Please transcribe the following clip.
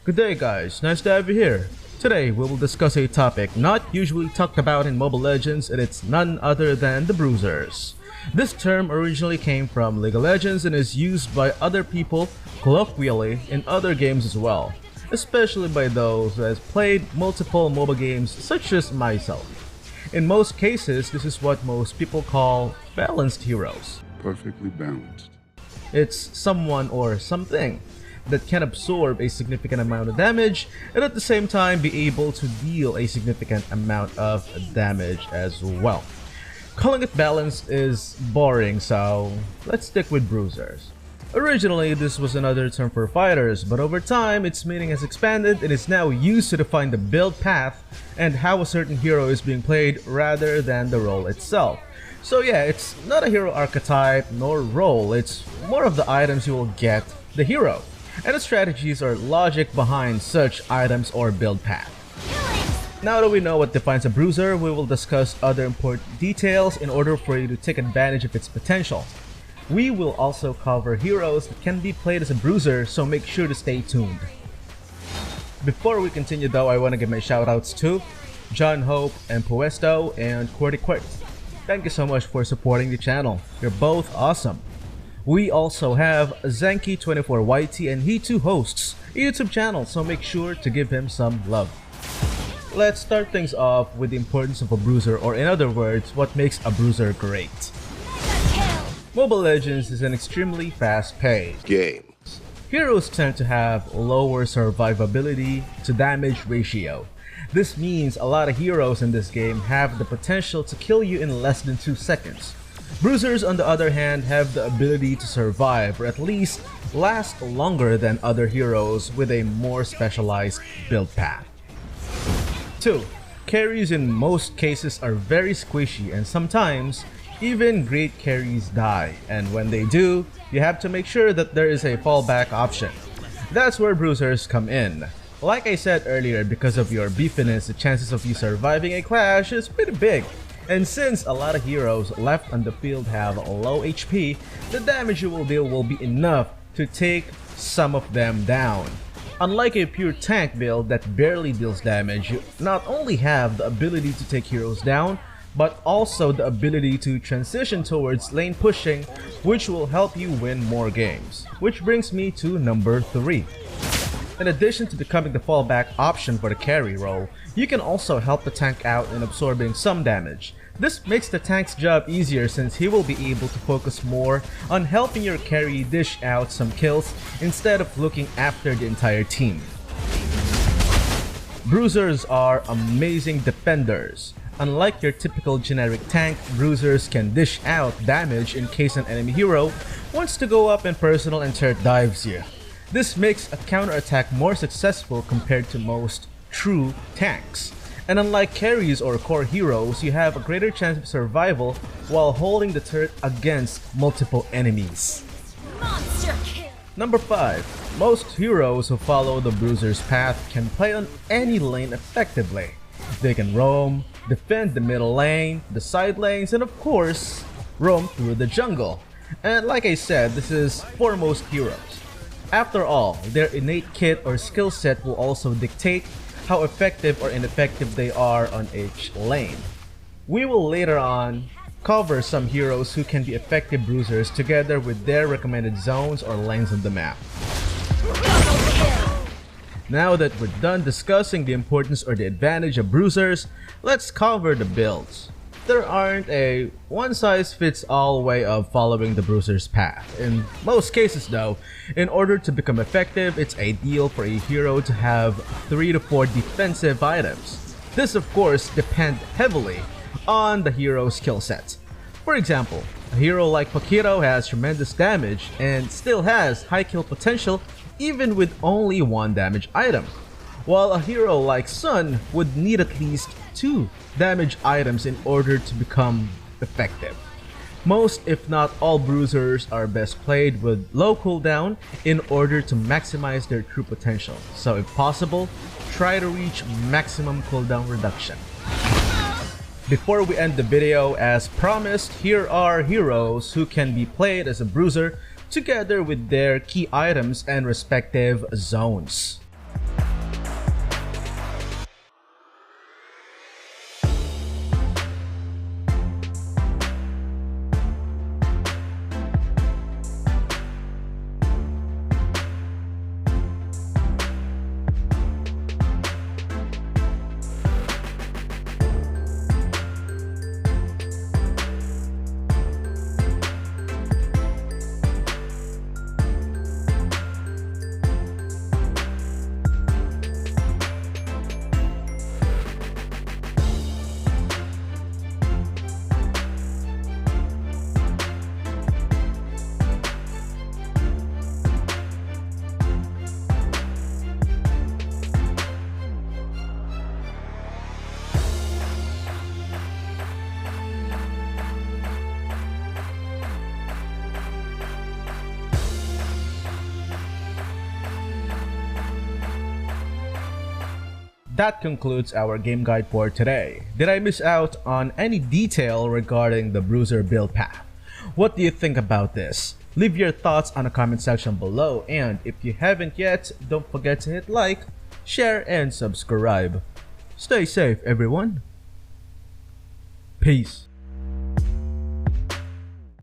Good day guys, nice to have you here. Today we will discuss a topic not usually talked about in Mobile Legends, and it's none other than the bruisers. This term originally came from League of Legends and is used by other people colloquially in other games as well, especially by those who has played multiple MOBA games such as myself. In most cases, this is what most people call balanced heroes. Perfectly balanced. It's someone or something that can absorb a significant amount of damage and at the same time be able to deal a significant amount of damage as well. Calling it balanced is boring, so let's stick with bruisers. Originally, this was another term for fighters, but over time its meaning has expanded and is now used to define the build path and how a certain hero is being played rather than the role itself. So yeah, it's not a hero archetype nor role, it's more of the items you will get the hero, and the strategies or logic behind such items or build path. Now that we know what defines a bruiser, we will discuss other important details in order for you to take advantage of its potential. We will also cover heroes that can be played as a bruiser, so make sure to stay tuned. Before we continue though, I want to give my shoutouts to John Hope and Puesto and Quarty Quart. Thank you so much for supporting the channel. You're both awesome. We also have Zenki24YT, and he too hosts a YouTube channel, so make sure to give him some love. Let's start things off with the importance of a bruiser, or in other words, what makes a bruiser great. Mobile Legends is an extremely fast-paced game. Heroes tend to have lower survivability to damage ratio. This means a lot of heroes in this game have the potential to kill you in less than 2 seconds. Bruisers, on the other hand, have the ability to survive or at least last longer than other heroes with a more specialized build path. 2. Carries in most cases are very squishy, and sometimes even great carries die, and when they do, you have to make sure that there is a fallback option. That's where bruisers come in. Like I said earlier, because of your beefiness, the chances of you surviving a clash is pretty big. And since a lot of heroes left on the field have low HP, the damage you will deal will be enough to take some of them down. Unlike a pure tank build that barely deals damage, you not only have the ability to take heroes down, but also the ability to transition towards lane pushing, which will help you win more games. Which brings me to number 3. In addition to becoming the fallback option for the carry role, you can also help the tank out in absorbing some damage. This makes the tank's job easier since he will be able to focus more on helping your carry dish out some kills instead of looking after the entire team. Bruisers are amazing defenders. Unlike your typical generic tank, bruisers can dish out damage in case an enemy hero wants to go up in personal and turret dives you. This makes a counterattack more successful compared to most true tanks. And unlike carries or core heroes, you have a greater chance of survival while holding the turret against multiple enemies. Number 5. Most heroes who follow the bruiser's path can play on any lane effectively. They can roam, defend the middle lane, the side lanes, and of course, roam through the jungle. And like I said, this is for most heroes. After all, their innate kit or skill set will also dictate how effective or ineffective they are on each lane. We will later on cover some heroes who can be effective bruisers together with their recommended zones or lanes on the map. Now that we're done discussing the importance or the advantage of bruisers, let's cover the builds. There aren't a one-size-fits-all way of following the bruiser's path. In most cases though, in order to become effective, it's ideal for a hero to have 3 to 4 defensive items. This of course depends heavily on the hero's skill set. For example, a hero like Pakiro has tremendous damage and still has high kill potential even with only 1 damage item, while a hero like Sun would need at least 2 damage items in order to become effective. Most, if not all, bruisers are best played with low cooldown in order to maximize their true potential. So if possible, try to reach maximum cooldown reduction. Before we end the video, as promised, here are heroes who can be played as a bruiser together with their key items and respective zones. That concludes our game guide for today. Did I miss out on any detail regarding the Bruiser build path? What do you think about this? Leave your thoughts on the comment section below, and if you haven't yet, don't forget to hit like, share, and subscribe. Stay safe, everyone. Peace.